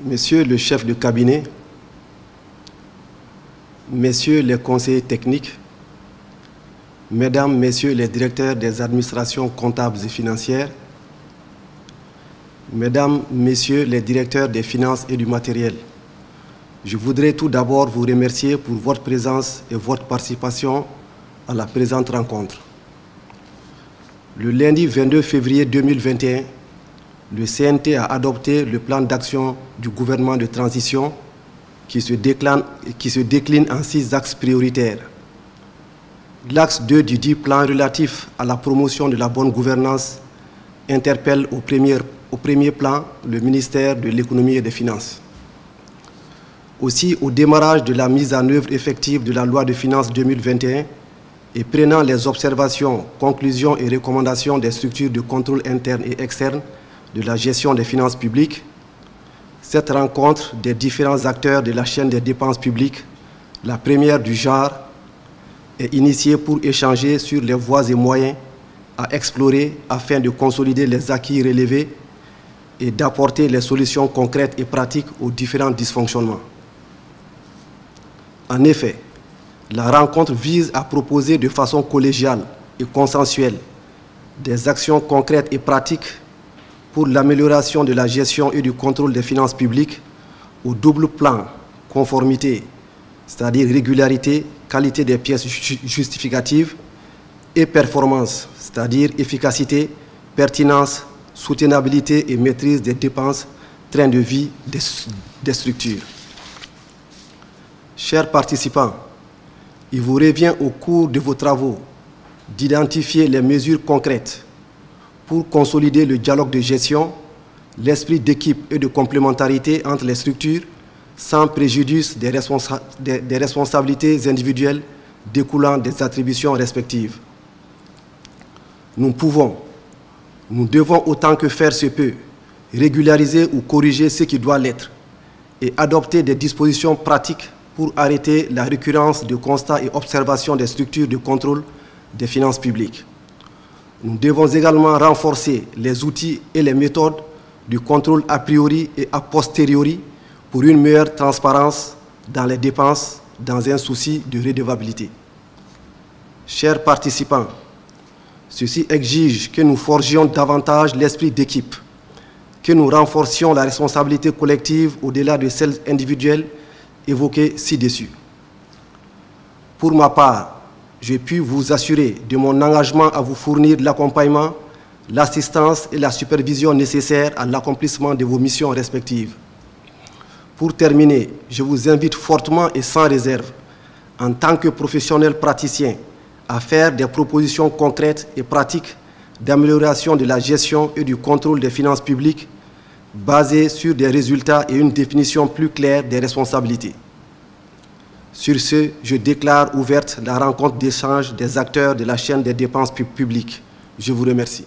Monsieur le chef de cabinet, Messieurs les conseillers techniques, Mesdames, Messieurs les directeurs des administrations comptables et financières, Mesdames, Messieurs les directeurs des finances et du matériel, je voudrais tout d'abord vous remercier pour votre présence et votre participation à la présente rencontre. Le lundi 22 février 2021, le CNT a adopté le plan d'action du gouvernement de transition qui se décline en 6 axes prioritaires. L'axe 2 du dit plan relatif à la promotion de la bonne gouvernance interpelle au premier plan le ministère de l'économie et des finances. Aussi, au démarrage de la mise en œuvre effective de la loi de finances 2021 et prenant les observations, conclusions et recommandations des structures de contrôle interne et externe de la gestion des finances publiques, cette rencontre des différents acteurs de la chaîne des dépenses publiques, la première du genre, est initiée pour échanger sur les voies et moyens à explorer afin de consolider les acquis relevés et d'apporter les solutions concrètes et pratiques aux différents dysfonctionnements. En effet, la rencontre vise à proposer de façon collégiale et consensuelle des actions concrètes et pratiques pour l'amélioration de la gestion et du contrôle des finances publiques au double plan conformité, c'est-à-dire régularité, qualité des pièces justificatives, et performance, c'est-à-dire efficacité, pertinence, soutenabilité et maîtrise des dépenses, train de vie des structures. Chers participants, il vous revient au cours de vos travaux d'identifier les mesures concrètes pour consolider le dialogue de gestion, l'esprit d'équipe et de complémentarité entre les structures, sans préjudice des responsabilités individuelles découlant des attributions respectives. Nous devons autant que faire se peut, régulariser ou corriger ce qui doit l'être et adopter des dispositions pratiques pour arrêter la récurrence de constats et observations des structures de contrôle des finances publiques. Nous devons également renforcer les outils et les méthodes du contrôle a priori et a posteriori pour une meilleure transparence dans les dépenses dans un souci de redevabilité. Chers participants, ceci exige que nous forgions davantage l'esprit d'équipe, que nous renforcions la responsabilité collective au-delà de celle individuelle évoquée ci-dessus. Pour ma part, je puis vous assurer de mon engagement à vous fournir l'accompagnement, l'assistance et la supervision nécessaires à l'accomplissement de vos missions respectives. Pour terminer, je vous invite fortement et sans réserve, en tant que professionnel praticien, à faire des propositions concrètes et pratiques d'amélioration de la gestion et du contrôle des finances publiques basées sur des résultats et une définition plus claire des responsabilités. Sur ce, je déclare ouverte la rencontre d'échange des acteurs de la chaîne des dépenses publiques. Je vous remercie.